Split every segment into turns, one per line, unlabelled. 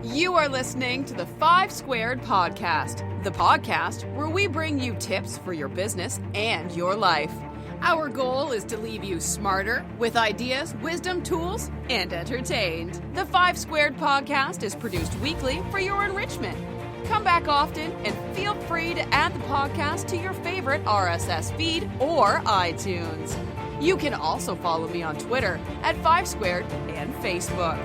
You are listening to the 5 Squared Podcast, the podcast where we bring you tips for your business and your life. Our goal is to leave you smarter with ideas, wisdom, tools, and entertained. The 5 Squared Podcast is produced weekly for your enrichment. Come back often and feel free to add the podcast to your favorite RSS feed or iTunes. You can also follow me on Twitter at 5 Squared and Facebook.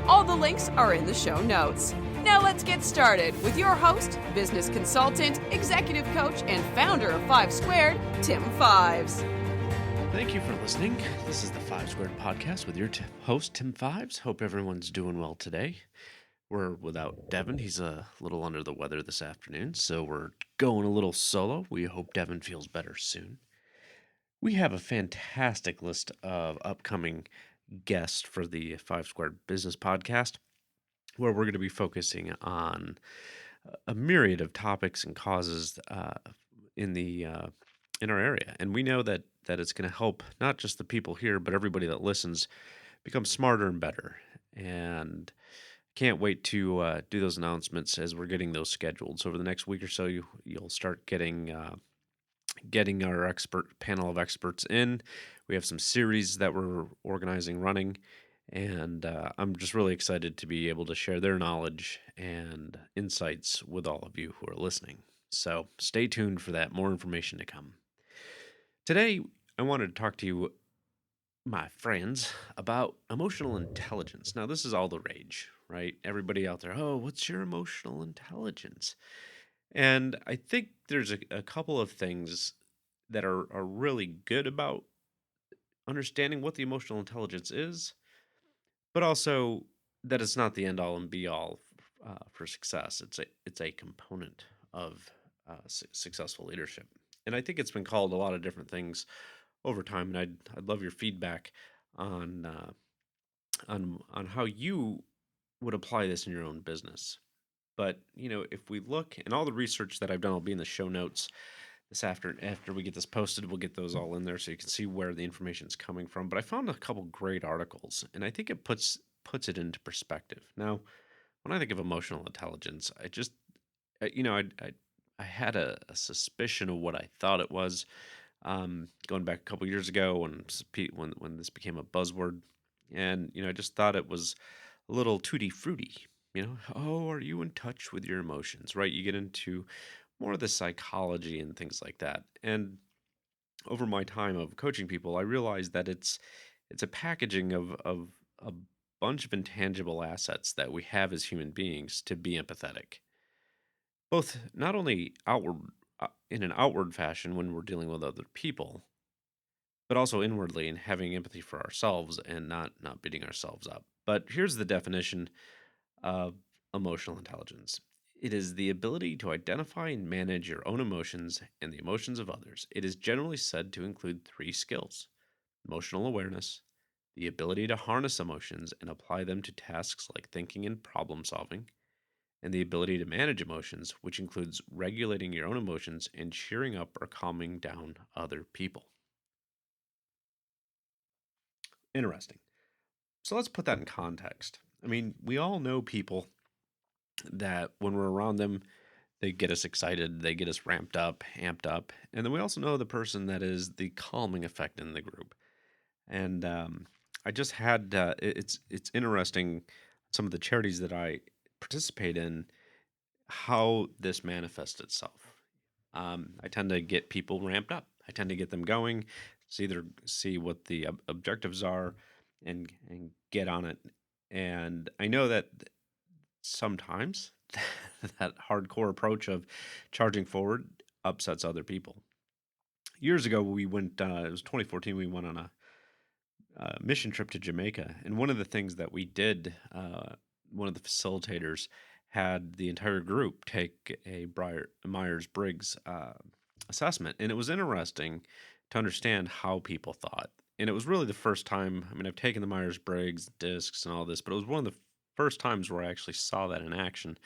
All the links are in the show notes. Now let's get started with your host, business consultant, executive coach, and founder of 5 Squared, Tim Fives.
Thank you for listening. This is the 5 Squared Podcast with your host, Tim Fives. Hope everyone's doing well today. We're without Devin. He's a little under the weather this afternoon, so we're going a little solo. We hope Devin feels better soon. We have a fantastic list of upcoming guest for the 5 Squared Business Podcast, where we're going to be focusing on a myriad of topics and causes in our area. And we know that it's going to help not just the people here, but everybody that listens become smarter and better. And can't wait to do those announcements as we're getting those scheduled. So over the next week or so, you'll start getting our expert panel of experts in. We have some series that we're organizing, running, and I'm just really excited to be able to share their knowledge and insights with all of you who are listening. So stay tuned for that. More information to come. Today, I wanted to talk to you, my friends, about emotional intelligence. Now, this is all the rage, right? Everybody out there, oh, what's your emotional intelligence? And I think there's a couple of things that are really good about understanding what the emotional intelligence is, but also that it's not the end all and be all for success. It's a component of successful leadership, and I think it's been called a lot of different things over time. And I'd love your feedback on how you would apply this in your own business. But, if we look, and all the research that I've done will be in the show notes after we get this posted, we'll get those all in there so you can see where the information is coming from. But I found a couple great articles, and I think it puts it into perspective. Now, when I think of emotional intelligence, I had a suspicion of what I thought it was, going back a couple years ago when this became a buzzword. And, I just thought it was a little tutti frutti. Oh, are you in touch with your emotions, right? You get into more of the psychology and things like that. And over my time of coaching people, I realized that it's a packaging of a bunch of intangible assets that we have as human beings to be empathetic, both not only in an outward fashion when we're dealing with other people, but also inwardly in having empathy for ourselves and not beating ourselves up. But here's the definition of emotional intelligence. It is the ability to identify and manage your own emotions and the emotions of others. It is generally said to include 3 skills: emotional awareness, the ability to harness emotions and apply them to tasks like thinking and problem solving, and the ability to manage emotions, which includes regulating your own emotions and cheering up or calming down other people. Interesting. So let's put that in context. I mean, we all know people that when we're around them, they get us excited, they get us ramped up, amped up. And then we also know the person that is the calming effect in the group. And I just had, it's interesting, some of the charities that I participate in, how this manifests itself. I tend to get people ramped up. I tend to get them going, see what the objectives are and get on it. And I know that sometimes that hardcore approach of charging forward upsets other people. Years ago, we went, it was 2014, we went on a mission trip to Jamaica. And one of the things that we did, one of the facilitators had the entire group take a Myers-Briggs assessment. And it was interesting to understand how people thought. And it was really the first time, I've taken the Myers-Briggs discs and all this, but it was one of the first times where I actually saw that in action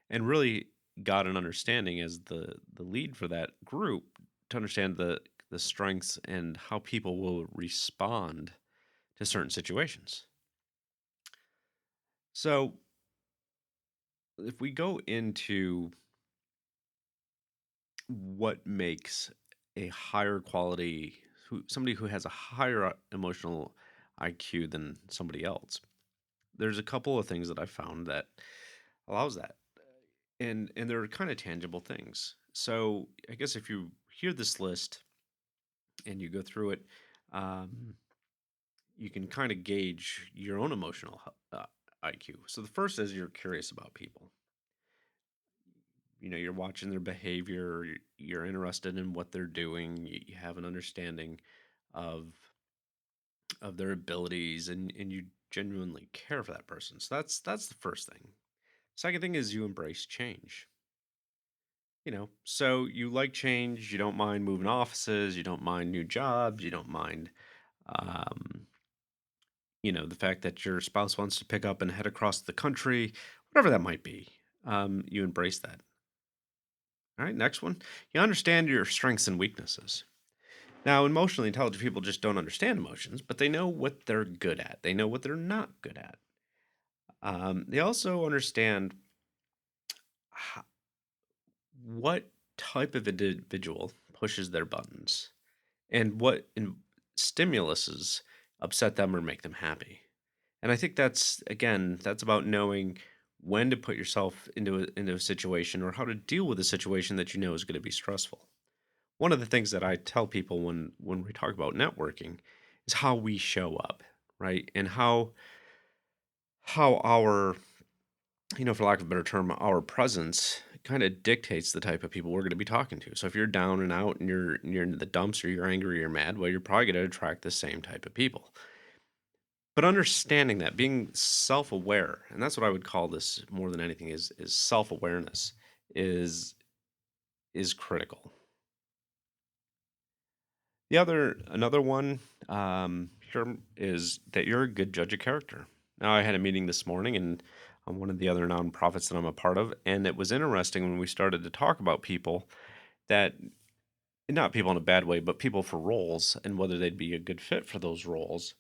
and really got an understanding as the lead for that group to understand the strengths and how people will respond to certain situations. So if we go into what makes a higher quality, somebody who has a higher emotional IQ than somebody else, there's a couple of things that I found that allows that, and they're kind of tangible things. So I guess if you hear this list and you go through it, um, you can kind of gauge your own emotional IQ. So the first is you're curious about people. You're watching their behavior, you're interested in what they're doing, you have an understanding of their abilities, and you genuinely care for that person. So that's the first thing. Second thing is you embrace change. So you like change, you don't mind moving offices, you don't mind new jobs, you don't mind um, the fact that your spouse wants to pick up and head across the country, whatever that might be. You embrace that. All right, next one. You understand your strengths and weaknesses. Now, emotionally intelligent people just don't understand emotions, but they know what they're good at. They know what they're not good at. They also understand ho- what type of individual pushes their buttons and what stimuluses upset them or make them happy. And I think that's about knowing when to put yourself into a situation or how to deal with a situation that you know is going to be stressful. One of the things that I tell people when we talk about networking is how we show up, right? And how our, for lack of a better term, our presence kind of dictates the type of people we're going to be talking to. So if you're down and out and you're in the dumps or you're angry or you're mad, well, you're probably going to attract the same type of people. But understanding that, being self-aware, and that's what I would call this more than anything is self-awareness is is critical. Another one here is that you're a good judge of character. Now, I had a meeting this morning, and on one of the other nonprofits that I'm a part of, and it was interesting when we started to talk about people that, not people in a bad way, but people for roles and whether they'd be a good fit for those roles.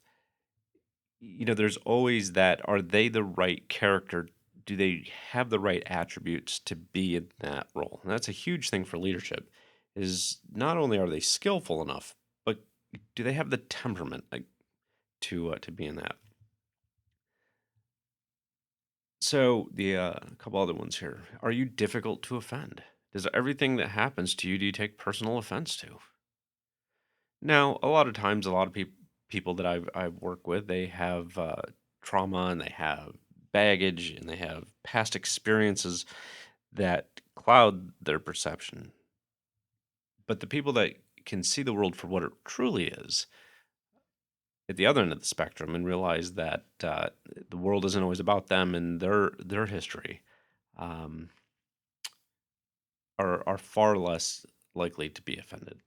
There's always that: are they the right character? Do they have the right attributes to be in that role? And that's a huge thing for leadership. Is not only are they skillful enough, but do they have the temperament, like, to be in that? So the a couple other ones here. Are you difficult to offend? Does everything that happens to you, do you take personal offense to? Now, a lot of times, a lot of people that I've worked with, they have trauma and they have baggage and they have past experiences that cloud their perception. But the people that can see the world for what it truly is at the other end of the spectrum and realize that the world isn't always about them and their history, um, are far less likely to be offended.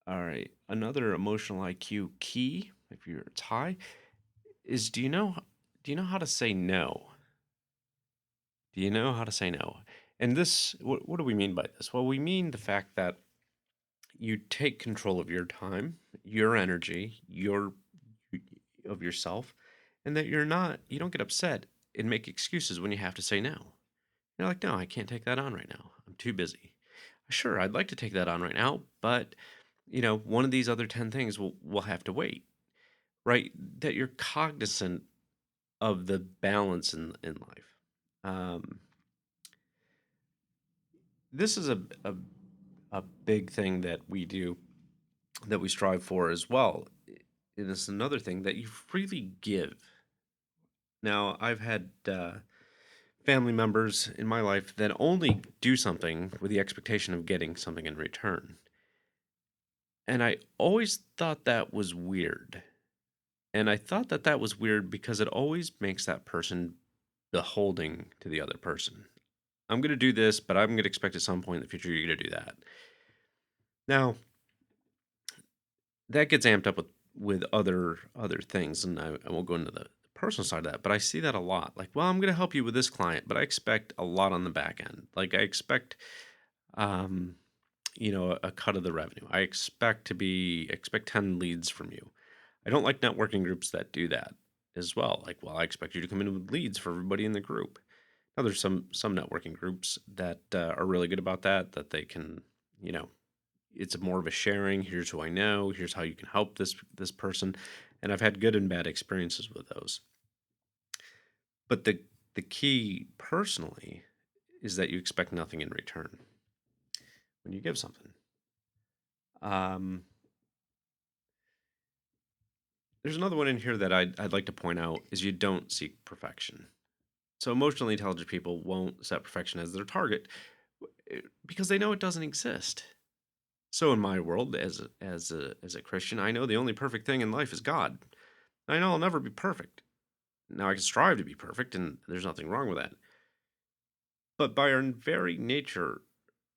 All right, another emotional IQ key, if it's high, is do you know how to say no? Do you know how to say no? And this, what do we mean by this? Well, we mean the fact that you take control of your time, your energy, your of yourself, and that you don't get upset and make excuses when you have to say no. You're like, no, I can't take that on right now. I'm too busy. Sure, I'd like to take that on right now, but one of these other 10 things will have to wait, right? That you're cognizant of the balance in life. Um, this is a big thing that we do, that we strive for as well. It is another thing that you freely give. Now, I've had family members in my life that only do something with the expectation of getting something in return. And I always thought that was weird. And I thought that that was weird because it always makes that person beholding to the other person. I'm going to do this, but I'm going to expect at some point in the future you're going to do that. Now, that gets amped up with other things, and I won't go into the personal side of that, but I see that a lot. Like, well, I'm going to help you with this client, but I expect a lot on the back end. Like, I expect um, a cut of the revenue. I expect 10 leads from you. I don't like networking groups that do that. as well. Like, well, I expect you to come in with leads for everybody in the group. Now, there's some networking groups that are really good about that. That they can, you know, it's more of a sharing. Here's who I know. Here's how you can help this person, and I've had good and bad experiences with those. But the key personally is that you expect nothing in return when you give something. Um, there's another one in here that I'd like to point out is you don't seek perfection. So emotionally intelligent people won't set perfection as their target because they know it doesn't exist. So in my world, as a Christian, I know the only perfect thing in life is God. I know I'll never be perfect. Now I can strive to be perfect, and there's nothing wrong with that. But by our very nature,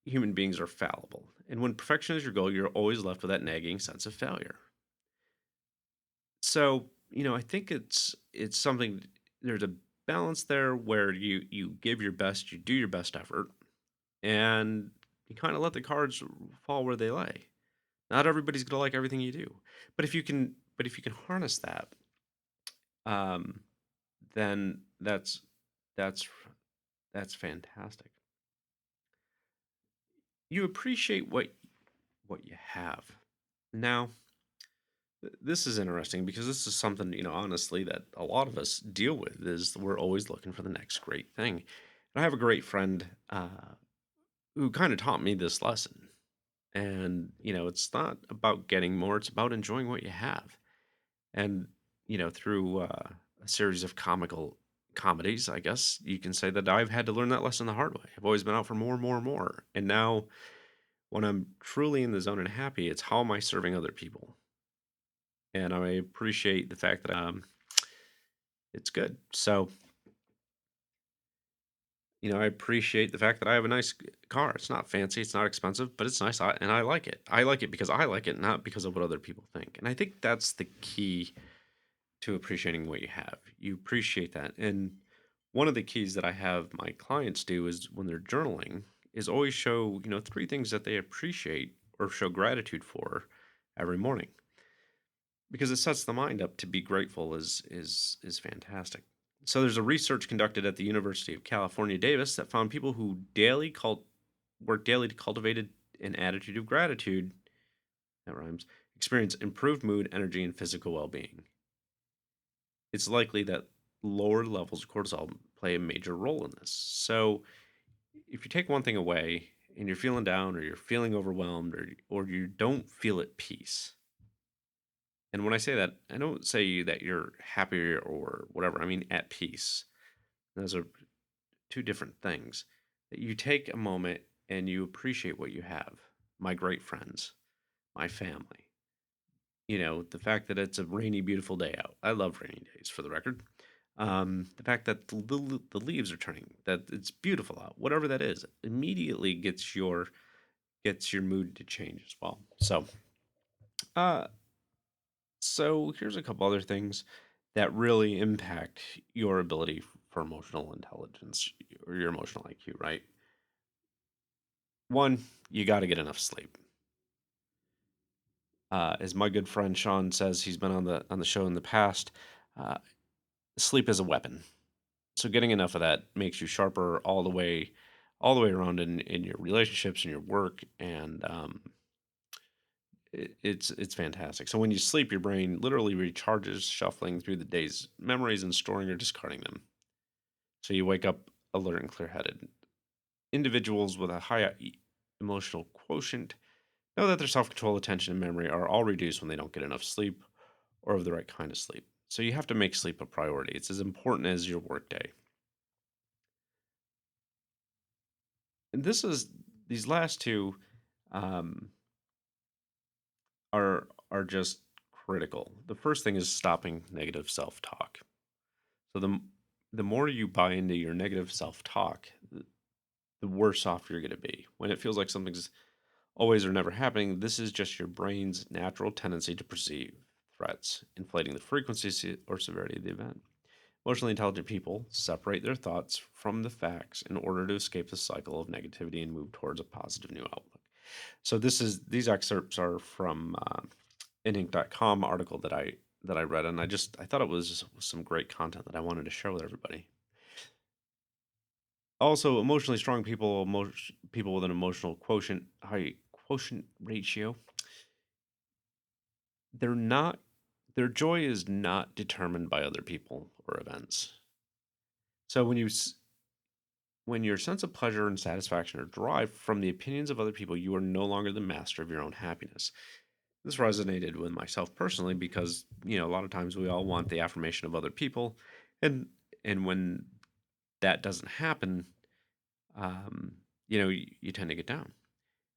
human beings are fallible. And when perfection is your goal, you're always left with that nagging sense of failure. So, I think it's something there's a balance there where you give your best, you do your best effort, and you kind of let the cards fall where they lay. Not everybody's going to like everything you do. But if you can harness that, um then that's that's fantastic. You appreciate what you have. Now, this is interesting because this is something, honestly, that a lot of us deal with is we're always looking for the next great thing. And I have a great friend who kind of taught me this lesson. And, it's not about getting more, it's about enjoying what you have. And, through a series of comical comedies, I guess you can say that I've had to learn that lesson the hard way. I've always been out for more, more, more. And now when I'm truly in the zone and happy, it's how am I serving other people? And I appreciate the fact that it's good. So, I appreciate the fact that I have a nice car. It's not fancy, it's not expensive, but it's nice, and I like it. I like it because I like it, not because of what other people think. And I think that's the key to appreciating what you have. You appreciate that. And one of the keys that I have my clients do is when they're journaling is always show, three things that they appreciate or show gratitude for every morning. Because it sets the mind up to be grateful is fantastic. So there's a research conducted at the University of California, Davis that found people who work daily to cultivate an attitude of gratitude, that rhymes, experience improved mood, energy, and physical well-being. It's likely that lower levels of cortisol play a major role in this. So if you take one thing away and you're feeling down or you're feeling overwhelmed or you don't feel at peace, and when I say that, I don't say that you're happy or whatever. I mean at peace. Those are two different things. That you take a moment and you appreciate what you have. My great friends, my family. The fact that it's a rainy, beautiful day out. I love rainy days, for the record. The fact that the leaves are turning, that it's beautiful out, whatever that is, immediately gets your mood to change as well. Uh, so here's a couple other things that really impact your ability for emotional intelligence or your emotional IQ, right? One, you got to get enough sleep. As my good friend Sean says, he's been on the show in the past. Uh, Sleep is a weapon, so getting enough of that makes you sharper all the way around in your relationships and your work, and it's fantastic. So when you sleep, your brain literally recharges, shuffling through the day's memories and storing or discarding them. So you wake up alert and clear-headed. Individuals with a high emotional quotient know that their self-control, attention, and memory are all reduced when they don't get enough sleep or of the right kind of sleep. So you have to make sleep a priority. It's as important as your workday. And these last two um, are just critical. The first thing is stopping negative self-talk. So the more you buy into your negative self-talk, the worse off you're going to be. When it feels like something's always or never happening, this is just your brain's natural tendency to perceive threats, inflating the frequency or severity of the event. Emotionally intelligent people separate their thoughts from the facts in order to escape the cycle of negativity and move towards a positive new outlook. So these excerpts are from an Inc.com article that I read, and I thought it was some great content that I wanted to share with everybody. Also, emotionally strong people, people with an emotional high quotient ratio, they're not their joy is not determined by other people or events. So when your sense of pleasure and satisfaction are derived from the opinions of other people, you are no longer the master of your own happiness. This resonated with myself personally because, a lot of times we all want the affirmation of other people, and when that doesn't happen, um, you tend to get down.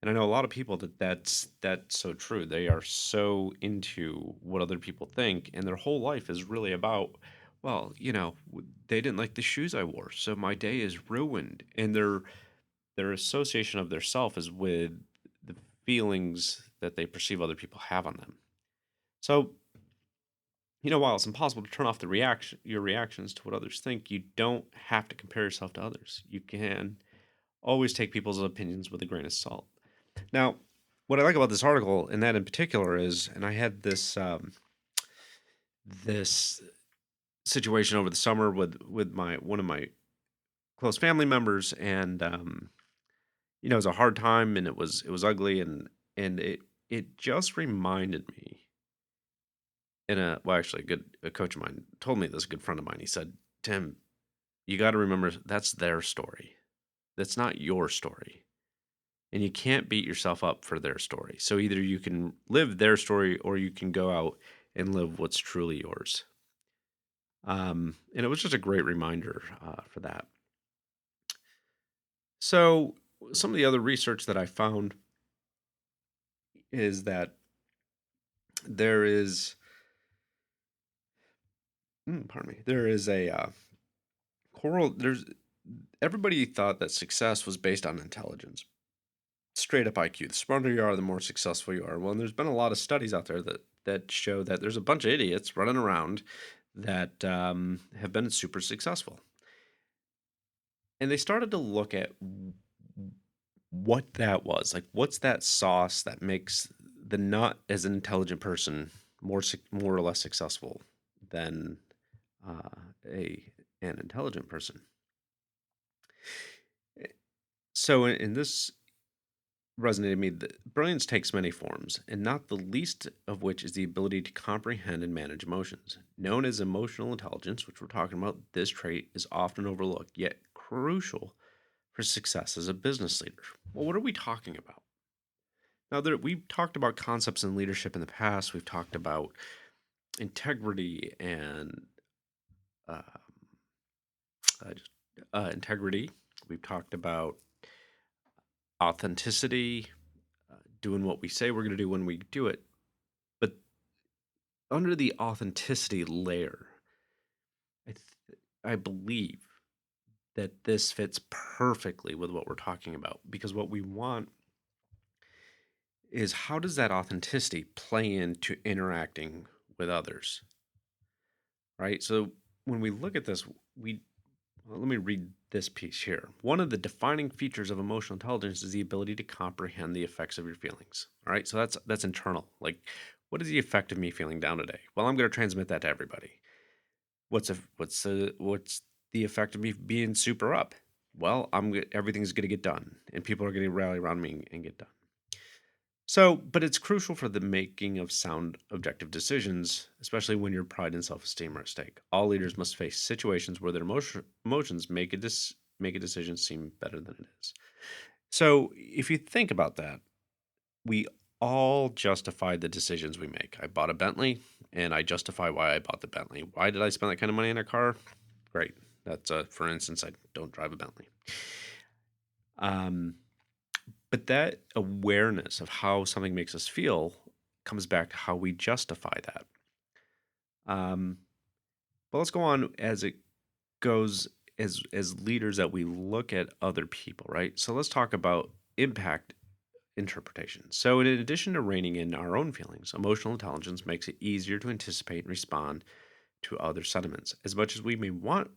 And I know a lot of people that's so true. They are so into what other people think, and their whole life is really about, well, they didn't like the shoes I wore, so my day is ruined. And their association of their self is with the feelings that they perceive other people have on them. So, while it's impossible to turn off your reactions to what others think, you don't have to compare yourself to others. You can always take people's opinions with a grain of salt. Now, what I like about this article, and that in particular, is, and I had this situation over the summer with my one of my close family members, and it was a hard time, and it was ugly, and it just reminded me. Actually, a coach of mine told me this. A good friend of mine. He said, "Tim, you got to remember that's their story. That's not your story." And you can't beat yourself up for their story. So either you can live their story or you can go out and live what's truly yours. And it was just a great reminder for that. So some of the other research that I found is that there is, pardon me, there is a everybody thought that success was based on intelligence. Straight up IQ. The smarter you are, the more successful you are. Well, and there's been a lot of studies out there that show that there's a bunch of idiots running around that have been super successful. And they started to look at what that was. Like, what's that sauce that makes the not as intelligent person more or less successful than an intelligent person? So in this resonated me that brilliance takes many forms, and not the least of which is the ability to comprehend and manage emotions. Known as emotional intelligence, which we're talking about, this trait is often overlooked, yet crucial for success as a business leader. Well, what are we talking about? Now, we've talked about concepts in leadership in the past. We've talked about integrity and uh, integrity. We've talked about authenticity, doing what we say we're going to do when we do it. But under the authenticity layer, I believe that this fits perfectly with what we're talking about, because what we want is, how does that authenticity play into interacting with others, right? So when we look at this, let me read this piece here. One of the defining features of emotional intelligence is the ability to comprehend the effects of your feelings. All right, so that's internal. Like, what is the effect of me feeling down today? Well, I'm going to transmit that to everybody. What's the effect of me being super up? Well, everything's going to get done, and people are going to rally around me and get done. So, but it's crucial for the making of sound, objective decisions, especially when your pride and self-esteem are at stake. All leaders must face situations where their emotions make a decision seem better than it is. So, if you think about that, we all justify the decisions we make. I bought a Bentley, and I justify why I bought the Bentley. Why did I spend that kind of money in a car? Great. That's for instance, I don't drive a Bentley. But that awareness of how something makes us feel comes back to how we justify that. But let's go on as it goes as leaders, that we look at other people, right? So let's talk about impact interpretation. So in addition to reining in our own feelings, emotional intelligence makes it easier to anticipate and respond to other sentiments. As much as we may want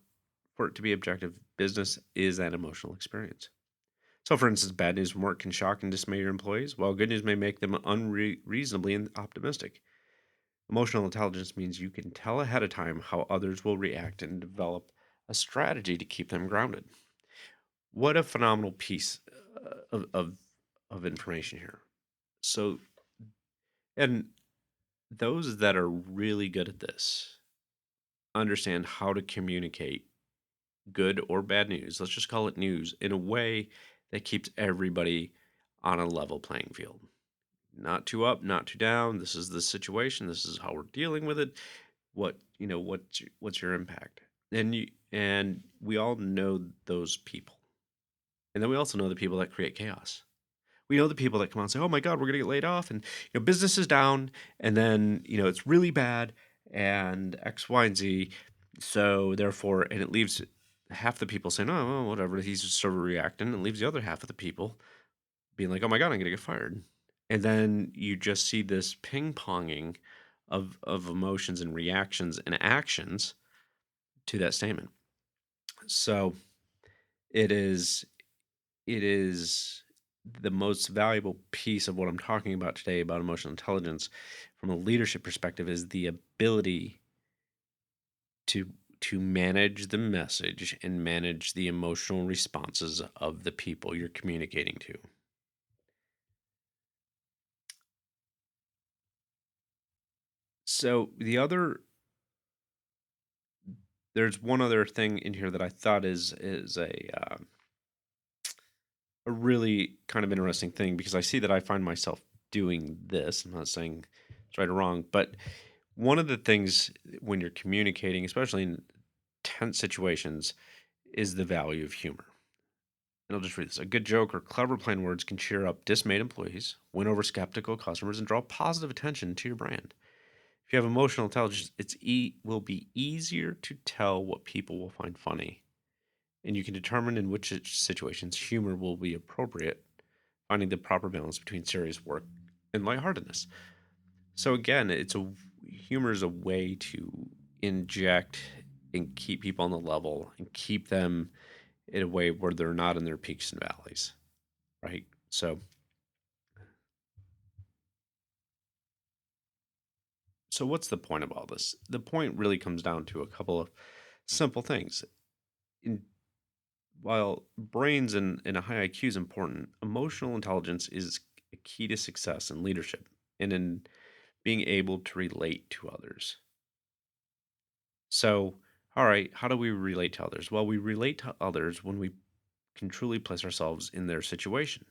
for it to be objective, business is an emotional experience. So, for instance, bad news from work can shock and dismay your employees, while good news may make them unreasonably optimistic. Emotional intelligence means you can tell ahead of time how others will react and develop a strategy to keep them grounded. What a phenomenal piece of information here. So, and those that are really good at this understand how to communicate good or bad news. Let's just call it news in a way that keeps everybody on a level playing field. Not too up, not too down. This is the situation. This is how we're dealing with it. What's your impact? And we all know those people. And then we also know the people that create chaos. We know the people that come out and say, "Oh my God, we're going to get laid off, and business is down, and then it's really bad, and X, Y, and Z." So therefore, and it leaves half the people saying, "Oh, well, whatever." He's just sort of reacting, and leaves the other half of the people being like, "Oh my God, I'm going to get fired." And then you just see this ping ponging of emotions and reactions and actions to that statement. So it is the most valuable piece of what I'm talking about today about emotional intelligence from a leadership perspective is the ability to manage the message and manage the emotional responses of the people you're communicating to. So there's one other thing in here that I thought is a really kind of interesting thing, because I see that I find myself doing this. I'm not saying it's right or wrong, but one of the things when you're communicating, especially in tense situations, is the value of humor. And I'll just read this. A good joke or clever plain words can cheer up dismayed employees, win over skeptical customers, and draw positive attention to your brand. If you have emotional intelligence, will be easier to tell what people will find funny, and you can determine in which situations humor will be appropriate, finding the proper balance between serious work and lightheartedness. So again, humor is a way to inject and keep people on the level and keep them in a way where they're not in their peaks and valleys, right? So what's the point of all this? The point really comes down to a couple of simple things. In, while brains and a high IQ is important, emotional intelligence is a key to success in leadership and in being able to relate to others. So, all right, how do we relate to others? Well, we relate to others when we can truly place ourselves in their situation,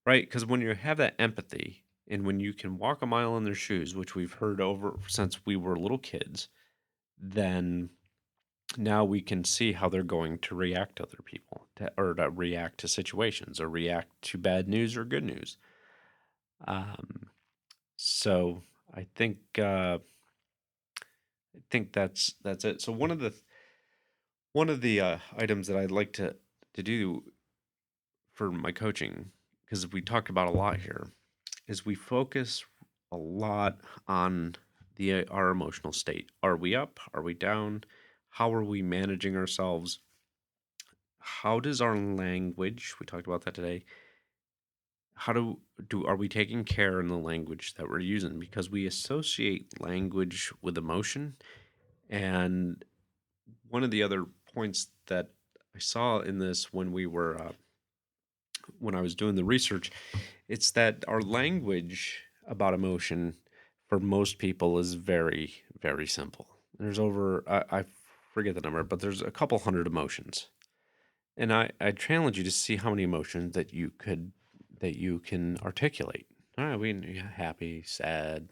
right? Because when you have that empathy and when you can walk a mile in their shoes, which we've heard over since we were little kids, then now we can see how they're going to react to other people, or to react to situations, or react to bad news or good news. So I think that's it. So one of the items that I'd like to do for my coaching, because we talked about a lot here, is we focus a lot on our emotional state. Are we up? Are we down? How are we managing ourselves? How does our language, we talked about that today, how are we taking care in the language that we're using? Because we associate language with emotion. And one of the other points that I saw in this when I was doing the research, it's that our language about emotion for most people is very, very simple. There's I forget the number, but there's a couple hundred emotions. And I challenge you to see how many emotions that you can articulate. All right, happy, sad,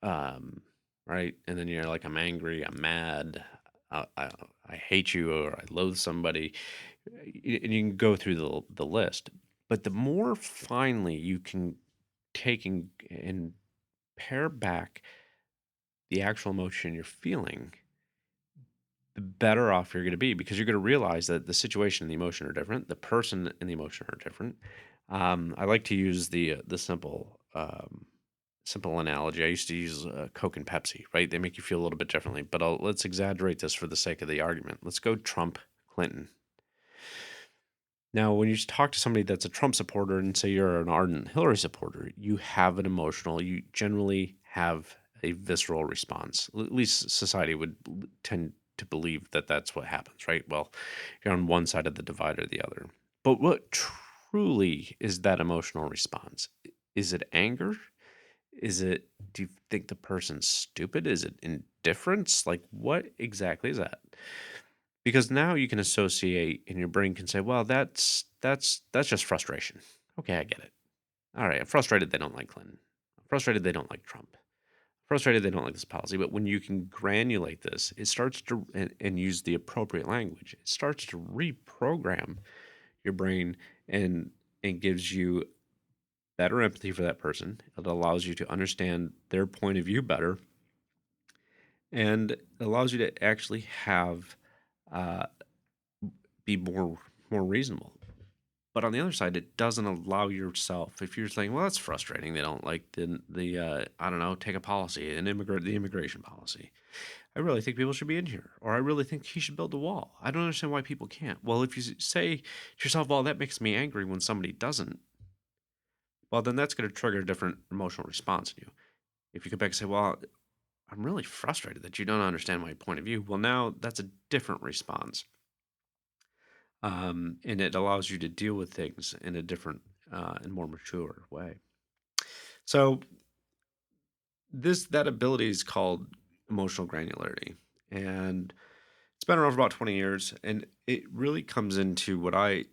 um, right? And then you're like, I'm angry, I'm mad, I hate you, or I loathe somebody, and you can go through the list. But the more finely you can take and pare back the actual emotion you're feeling, the better off you're going to be, because you're going to realize that the situation and the emotion are different. The person and the emotion are different. I like to use the simple analogy. I used to use Coke and Pepsi, right? They make you feel a little bit differently, but let's exaggerate this for the sake of the argument. Let's go Trump, Clinton. Now, when you talk to somebody that's a Trump supporter and say you're an ardent Hillary supporter, you you generally have a visceral response. At least society would tend to believe that that's what happens, right? Well, you're on one side of the divide or the other. But what truly is that emotional response? Is it anger? Do you think the person's stupid? Is it indifference? Like, what exactly is that? Because now you can associate, and your brain can say, well, that's just frustration. Okay, I get it. All right, I'm frustrated they don't like Clinton. I'm frustrated they don't like Trump. Frustrated they don't like this policy. But when you can granulate this, it starts to, and use the appropriate language, it starts to reprogram your brain and gives you better empathy for that person. It allows you to understand their point of view better, and it allows you to actually have be more reasonable. But on the other side, it doesn't allow yourself, if you're saying, well, that's frustrating, they don't like the I don't know, take a policy, the immigration policy. I really think people should be in here, or I really think he should build a wall. I don't understand why people can't. Well, if you say to yourself, well, that makes me angry when somebody doesn't, well, then that's going to trigger a different emotional response in you. If you come back and say, well, I'm really frustrated that you don't understand my point of view, well, now that's a different response. And it allows you to deal with things in a different and more mature way. So that ability is called emotional granularity, and it's been around for about 20 years, and it really comes into what I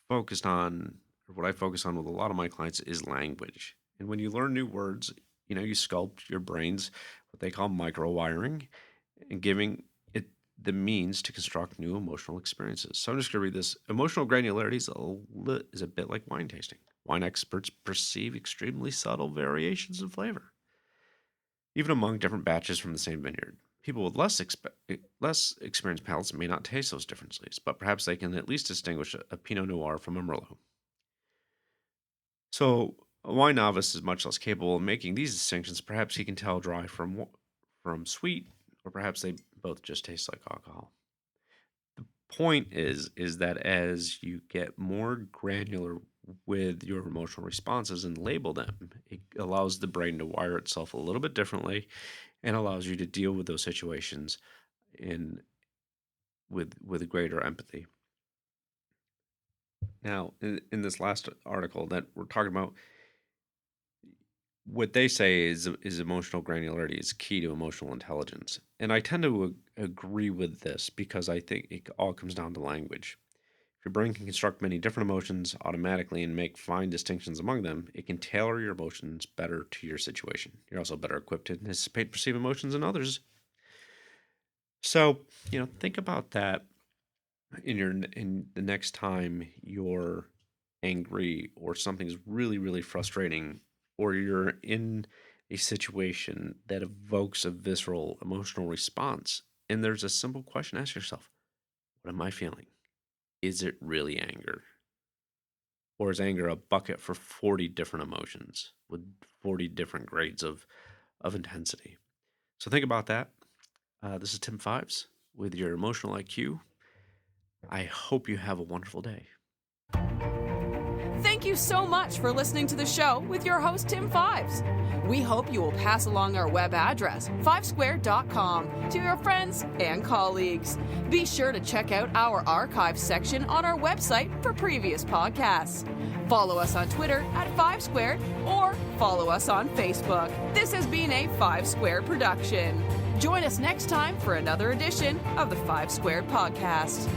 focus on with a lot of my clients is language. And when you learn new words, you sculpt your brains, what they call microwiring, and giving it the means to construct new emotional experiences. So I'm just going to read this. Emotional granularity is a bit like wine tasting. Wine experts perceive extremely subtle variations in flavor, even among different batches from the same vineyard. People with less experienced palates may not taste those differences, but perhaps they can at least distinguish a Pinot Noir from a Merlot. So a wine novice is much less capable of making these distinctions. Perhaps he can tell dry from sweet, or perhaps they both just taste like alcohol. The point is that as you get more granular with your emotional responses and label them, it allows the brain to wire itself a little bit differently and allows you to deal with those situations with greater empathy. Now, in this last article that we're talking about, what they say is emotional granularity is key to emotional intelligence. And I tend to agree with this because I think it all comes down to language. If your brain can construct many different emotions automatically and make fine distinctions among them, it can tailor your emotions better to your situation. You're also better equipped to anticipate and perceive emotions in others. So, think about that in the next time you're angry or something's really, really frustrating, or you're in a situation that evokes a visceral emotional response. And there's a simple question: ask yourself, what am I feeling? Is it really anger? Or is anger a bucket for 40 different emotions with 40 different grades of intensity? So think about that. This is Tim Fives with your emotional IQ. I hope you have a wonderful day.
Thank you so much for listening to the show with your host, Tim Fives. We hope you will pass along our web address, fivesquared.com, to your friends and colleagues. Be sure to check out our archive section on our website for previous podcasts. Follow us on Twitter at 5squared or follow us on Facebook. This has been a 5 Squared production. Join us next time for another edition of the 5 Squared Podcast.